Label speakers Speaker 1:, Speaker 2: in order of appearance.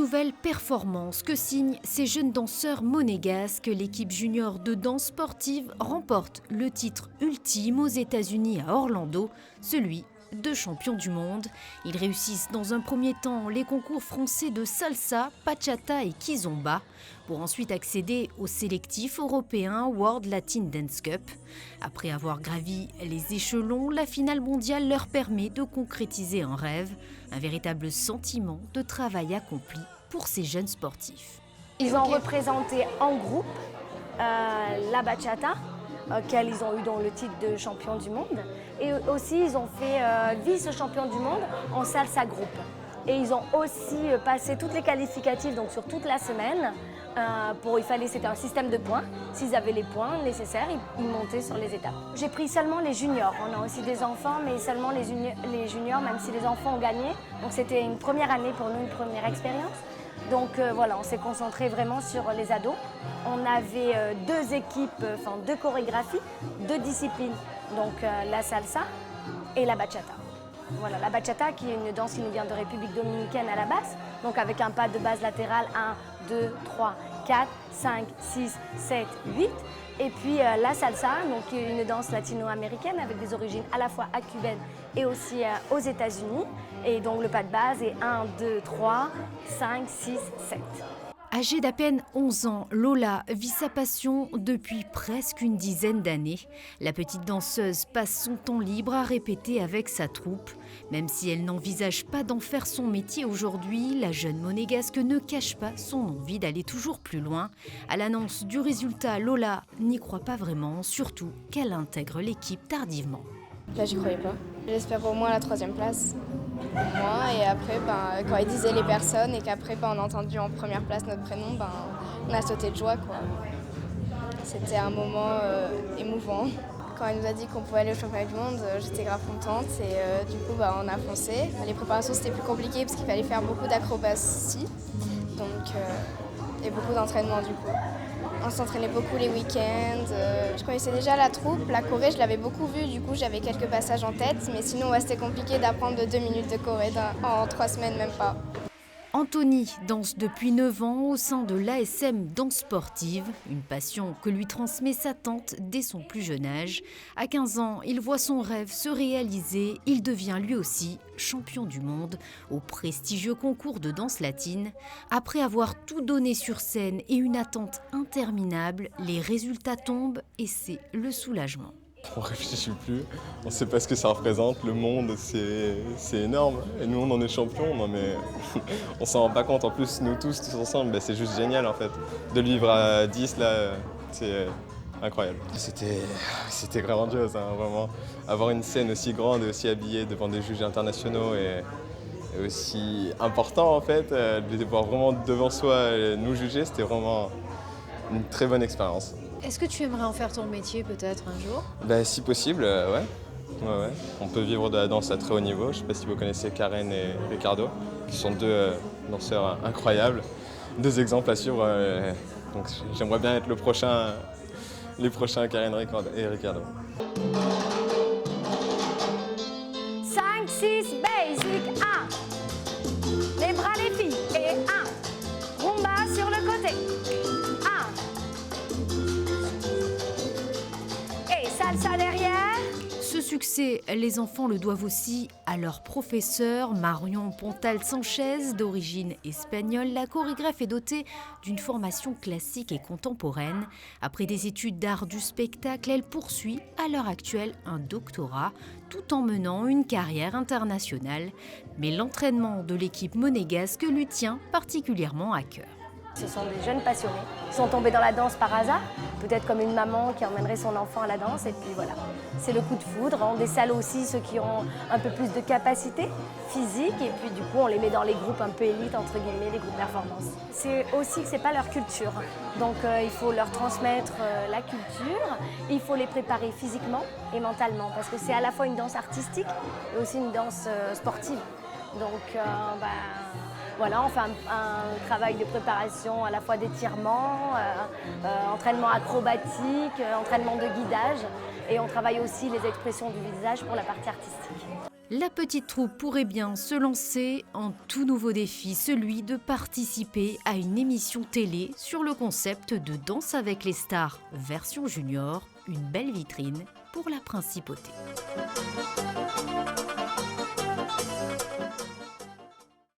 Speaker 1: nouvelle performance que signent ces jeunes danseurs monégasques. L'équipe junior de danse sportive remporte le titre ultime aux États-Unis à Orlando, celui de champion du monde. Ils réussissent dans un premier temps les concours français de salsa, bachata et kizomba pour ensuite accéder au sélectif européen World Latin Dance Cup. Après avoir gravi les échelons, la finale mondiale leur permet de concrétiser un rêve, un véritable sentiment de travail accompli pour ces jeunes sportifs.
Speaker 2: Ils ont représenté en groupe la bachata, auquel ils ont eu donc le titre de champion du monde. Et aussi, ils ont fait vice-champion du monde en salsa groupe. Et ils ont aussi passé toutes les qualificatives, donc sur toute la semaine. C'était un système de points. S'ils avaient les points nécessaires, ils montaient sur les étapes. J'ai pris seulement les juniors. On a aussi des enfants, mais seulement les juniors, même si les enfants ont gagné. Donc c'était une première année pour nous, une première expérience. Donc voilà, on s'est concentré vraiment sur les ados. On avait deux équipes, deux chorégraphies, deux disciplines. Donc la salsa et la bachata. Voilà, la bachata qui est une danse qui nous vient de République dominicaine à la base, donc avec un pas de base latéral 1, 2, 3, 4, 5, 6, 7, 8. Et puis la salsa, donc une danse latino-américaine avec des origines à la fois à cubaine et aussi aux États-Unis. Et donc le pas de base est 1, 2, 3, 5, 6, 7.
Speaker 1: Âgée d'à peine 11 ans, Lola vit sa passion depuis presque une dizaine d'années. La petite danseuse passe son temps libre à répéter avec sa troupe. Même si elle n'envisage pas d'en faire son métier aujourd'hui, la jeune monégasque ne cache pas son envie d'aller toujours plus loin. À l'annonce du résultat, Lola n'y croit pas vraiment, surtout qu'elle intègre l'équipe tardivement.
Speaker 3: Là, j'y croyais pas. J'espère au moins la 3e place pour moi. Et après, quand ils disaient les personnes et qu'après, on a entendu en première place notre prénom, on a sauté de joie, quoi. C'était un moment émouvant. Quand il nous a dit qu'on pouvait aller au championnat du monde, j'étais grave contente et du coup, on a foncé. Les préparations, c'était plus compliqué parce qu'il fallait faire beaucoup d'acrobatie et beaucoup d'entraînement du coup. On s'entraînait beaucoup les week-ends. Je connaissais déjà la troupe, la choré, je l'avais beaucoup vue, du coup j'avais quelques passages en tête, mais sinon c'était compliqué d'apprendre de 2 minutes de choré en 3 semaines, même pas.
Speaker 1: Anthony danse depuis 9 ans au sein de l'ASM Danse Sportive, une passion que lui transmet sa tante dès son plus jeune âge. À 15 ans, il voit son rêve se réaliser, il devient lui aussi champion du monde au prestigieux concours de danse latine. Après avoir tout donné sur scène et une attente interminable, les résultats tombent et c'est le soulagement.
Speaker 4: On ne réfléchit plus, on ne sait pas ce que ça représente, le monde c'est énorme et nous on en est champions, non mais on s'en rend pas compte, en plus nous tous ensemble, c'est juste génial en fait. De le vivre à 10 là, c'est incroyable. C'était grandiose, hein, vraiment. Avoir une scène aussi grande et aussi habillée devant des juges internationaux et aussi important en fait, de voir vraiment devant soi nous juger, c'était vraiment une très bonne expérience.
Speaker 5: Est-ce que tu aimerais en faire ton métier peut-être un jour ?
Speaker 4: Si possible, ouais. On peut vivre de la danse à très haut niveau. Je ne sais pas si vous connaissez Karen et Ricardo, qui sont deux danseurs incroyables, 2 exemples à suivre. Donc j'aimerais bien être les prochains Karen et Ricardo.
Speaker 2: 5, 6, basic, 1. Les bras les filles et 1. Rumba sur le côté. 1. Et salsa derrière.
Speaker 1: Ce succès, les enfants le doivent aussi à leur professeur Marion Pontal-Sanchez, d'origine espagnole. La chorégraphe est dotée d'une formation classique et contemporaine. Après des études d'art du spectacle, elle poursuit à l'heure actuelle un doctorat, tout en menant une carrière internationale. Mais l'entraînement de l'équipe monégasque lui tient particulièrement à cœur.
Speaker 2: Ce sont des jeunes passionnés. Ils sont tombés dans la danse par hasard, peut-être comme une maman qui emmènerait son enfant à la danse. Et puis voilà, c'est le coup de foudre. On dessale aussi ceux qui ont un peu plus de capacité physique. Et puis du coup, on les met dans les groupes un peu élites, entre guillemets, les groupes performance. C'est aussi que ce n'est pas leur culture. Donc il faut leur transmettre la culture. Il faut les préparer physiquement et mentalement. Parce que c'est à la fois une danse artistique et aussi une danse sportive. Donc voilà, on fait un travail de préparation à la fois d'étirement, entraînement acrobatique, entraînement de guidage et on travaille aussi les expressions du visage pour la partie artistique.
Speaker 1: La petite troupe pourrait bien se lancer en tout nouveau défi, celui de participer à une émission télé sur le concept de Danse avec les stars version junior, une belle vitrine pour la principauté.